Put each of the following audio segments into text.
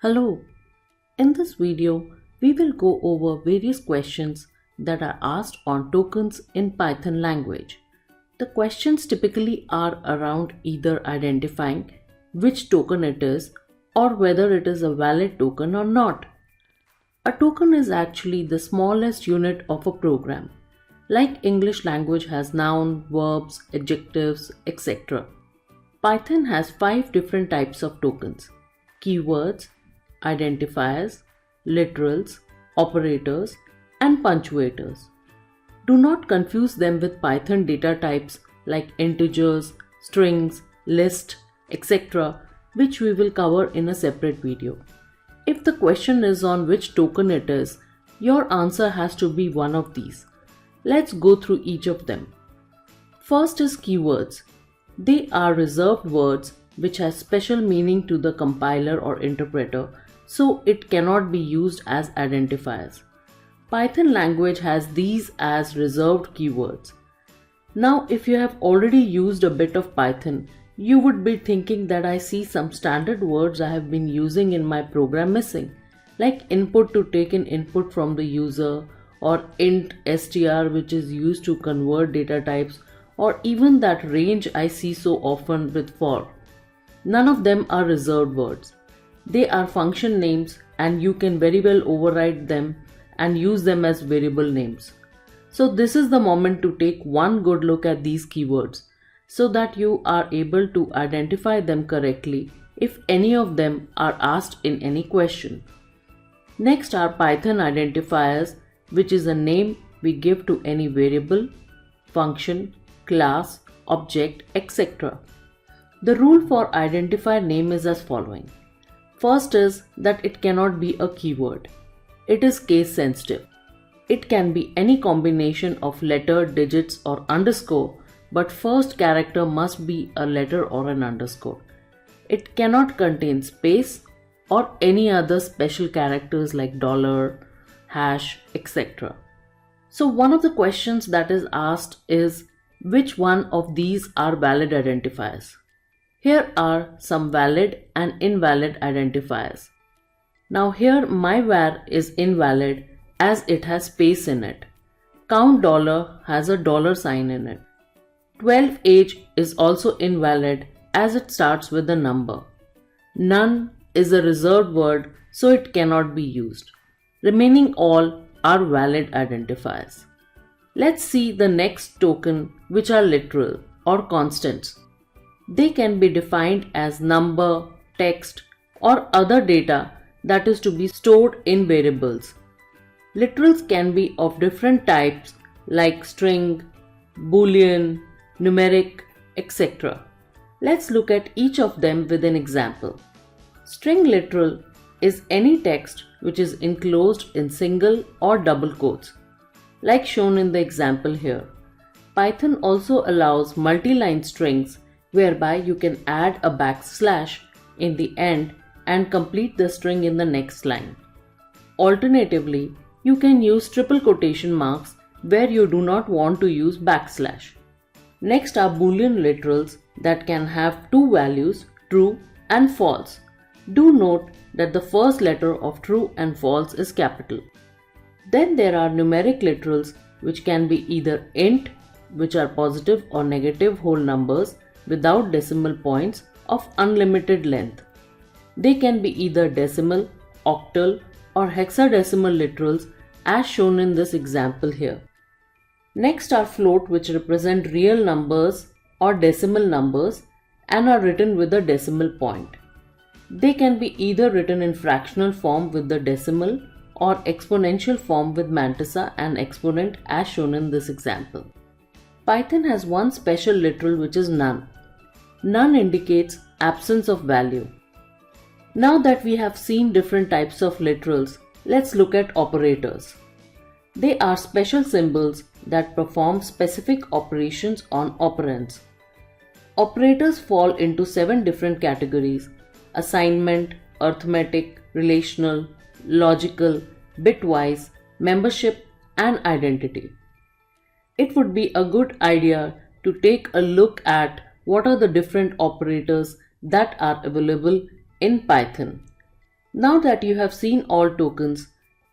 Hello, in this video, we will go over various questions that are asked on tokens in Python language. The questions typically are around either identifying which token it is or whether it is a valid token or not. A token is actually the smallest unit of a program. Like English language has noun, verbs, adjectives, etc. Python has 5 different types of tokens: keywords, identifiers, literals, operators, and punctuators. Do not confuse them with Python data types like integers, strings, list, etc., which we will cover in a separate video. If the question is on which token it is, your answer has to be one of these. Let's go through each of them. First is keywords. They are reserved words which has special meaning to the compiler or interpreter, so it cannot be used as identifiers. Python language has these as reserved keywords. Now, if you have already used a bit of Python, you would be thinking that I see some standard words I have been using in my program missing, like input to take an input from the user, or int str which is used to convert data types, or even that range I see so often with for. None of them are reserved words. They are function names and you can very well override them and use them as variable names. So this is the moment to take one good look at these keywords so that you are able to identify them correctly if any of them are asked in any question. Next are Python identifiers, which is a name we give to any variable, function, class, object, etc. The rule for identifier name is as following. First is that it cannot be a keyword. It is case sensitive. It can be any combination of letter, digits or underscore, but first character must be a letter or an underscore. It cannot contain space or any other special characters like dollar, hash, etc. So one of the questions that is asked is which one of these are valid identifiers? Here are some valid and invalid identifiers. Now here my var is invalid as it has space in it. Count dollar has a dollar sign in it. 12 age is also invalid as it starts with a number. None is a reserved word, so it cannot be used. Remaining all are valid identifiers. Let's see the next token, which are literal or constants. They can be defined as number, text, or other data that is to be stored in variables. Literals can be of different types like string, boolean, numeric, etc. Let's look at each of them with an example. String literal is any text which is enclosed in single or double quotes, like shown in the example here. Python also allows multi-line strings whereby you can add a backslash in the end and complete the string in the next line. Alternatively, you can use triple quotation marks where you do not want to use backslash. Next are Boolean literals that can have two values, true and false. Do note that the first letter of true and false is capital. Then there are numeric literals which can be either int, which are positive or negative whole numbers without decimal points of unlimited length. They can be either decimal, octal or hexadecimal literals as shown in this example here. Next are float, which represent real numbers or decimal numbers and are written with a decimal point. They can be either written in fractional form with the decimal or exponential form with mantissa and exponent as shown in this example. Python has one special literal which is none. None indicates absence of value. Now that we have seen different types of literals, let's look at operators. They are special symbols that perform specific operations on operands. Operators fall into 7 different categories: assignment, arithmetic, relational, logical, bitwise, membership, and identity. It would be a good idea to take a look at what are the different operators that are available in Python. Now that you have seen all tokens,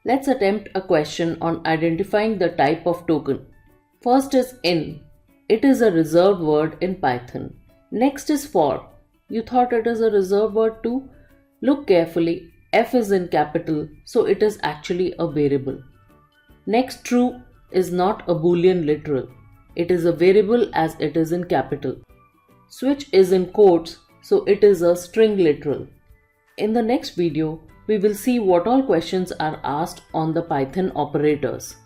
let's attempt a question on identifying the type of token. First is in. It is a reserved word in Python. Next is for. You thought it is a reserved word too? Look carefully. F is in capital, so it is actually a variable. Next, true is not a boolean literal. It is a variable as it is in capital. Switch is in quotes, so it is a string literal. In the next video, we will see what all questions are asked on the Python operators.